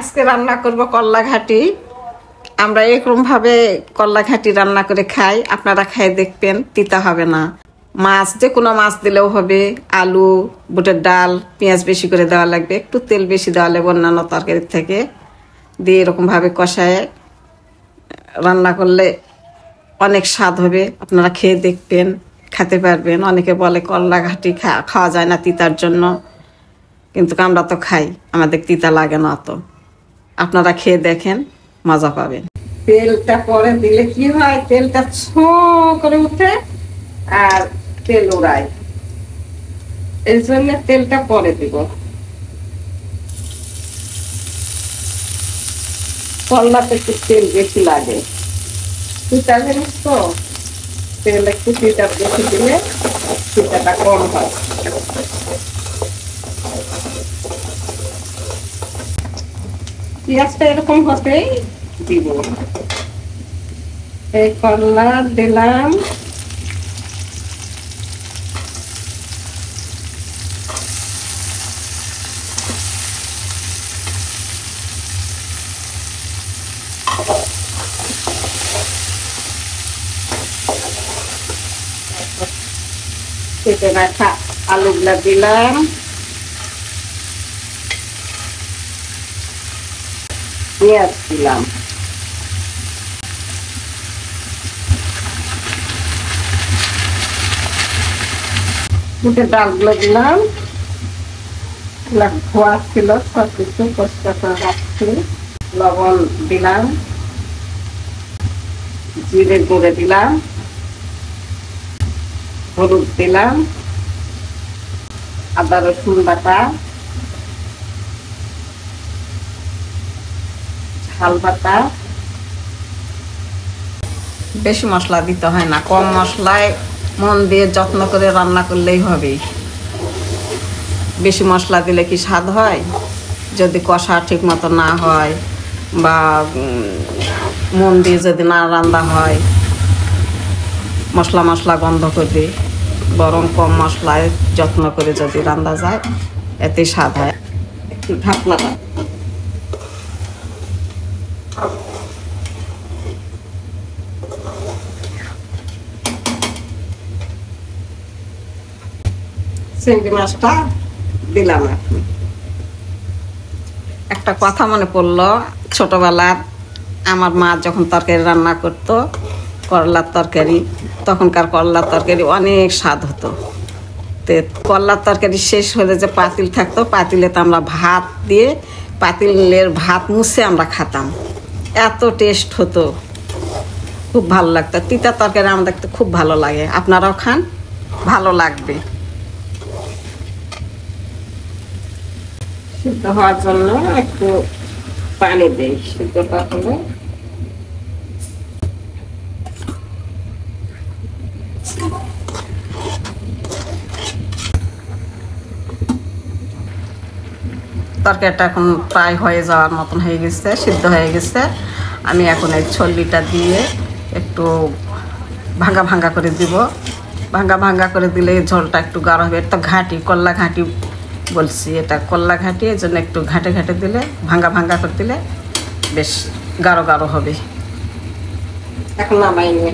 আজকে রান্না করব কল্লা ঘাটি। আমরা এরকম ভাবে কল্লা ঘাটি রান্না করে খাই, আপনারা খাই দেখবেন, তিতা হবে না। মাছ যে কোনো মাছ দিলেও হবে, আলু, বুটের ডাল, পেঁয়াজ বেশি করে দেওয়া লাগবে, একটু তেল বেশি দেওয়া লাগবে অন্যান্য তরকারির থেকে, দিয়ে এরকম ভাবে কষায় রান্না করলে অনেক স্বাদ হবে। আপনারা খেয়ে দেখবেন, খেতে পারবেন। অনেকে বলে কল্লা ঘাটি খাওয়া যায় না তিতার জন্য, কিন্তু আমরা তো খাই, আমাদের তিতা লাগে না অত। আপনারা খেয়ে দেখেন, মজা পাবেন। তেলটা পরে দিলে কি হয়, তেলটা ছো করে উঠে আর তেল উড়ায়, এই জন্য তেলটা পরে দিব। কল্লাতে একটু তেল বেশি লাগে, তিতা জিনিস তো, তেল একটু তিতা বেশি দিলে তিতাটা কম হয়। পেঁয়াজটা এরকম হতেই দিব। এই কল্লা দিলাম, কেটে রাখা আলুগুলা দিলাম, পেঁয়াজ দিলাম, বুটের ডালগুলো দিলাম, ধোয়া ছিল সব কিছু পরিষ্কার করে রাখছি, লবণ দিলাম, জিরে গুঁড়ে দিলাম, হলুদ দিলাম, আদা রসুন বাটা, ঝাল বাটা। বেশি মশলা দিতে হয় না, কম মশলায় মন দিয়ে যত্ন করে রান্না করলেই হবে। বেশি মশলা দিলে কি স্বাদ হয়? যদি কষা ঠিক মতো না হয় বা মন দিয়ে যদি না রান্না হয়, মশলা মশলা গন্ধ করবে। বরং কম মশলায় যত্ন করে যদি রান্না যায়, এতে স্বাদ হয়। একটু ঢাকনা চিংড়ি মাছটা দিলাম। এখন একটা কথা মনে পড়লো, ছোটবেলার আমার মা যখন তরকারি রান্না করতো, করলার তরকারি, তখনকার করলার তরকারি অনেক স্বাদ হতো। তো করলার তরকারি শেষ হলে যে পাতিল থাকতো, পাতিলেতে আমরা ভাত দিয়ে, পাতিলের ভাত মুছে আমরা খেতাম, এত টেস্ট হতো, খুব ভালো লাগতো। তিতা তরকারি আমাদের তো খুব ভালো লাগে, আপনারাও খান, ভালো লাগবে। সিদ্ধ হওয়ার জন্য একটু পানি দেই, সিদ্ধটা হলে তরকারিটা এখন প্রায় হয়ে যাওয়ার মতন হয়ে গেছে, সিদ্ধ হয়ে গেছে। আমি এখন এই ছল্লিটা দিয়ে একটু ভাঙ্গা ভাঙ্গা করে দিব। ভাঙ্গা ভাঙ্গা করে দিলে ঝোলটা একটু গাঢ় হবে। এটা ঘাটি, কল্লা ঘাটি বলছি, এটা কল্লা ঘাটি, এই জন্য একটু ঘাটে ঘাটে দিলে, ভাঙ্গা ভাঙ্গা করে দিলে বেশ গাঢ় গাঢ় হবে। এখন নামাই নিয়ে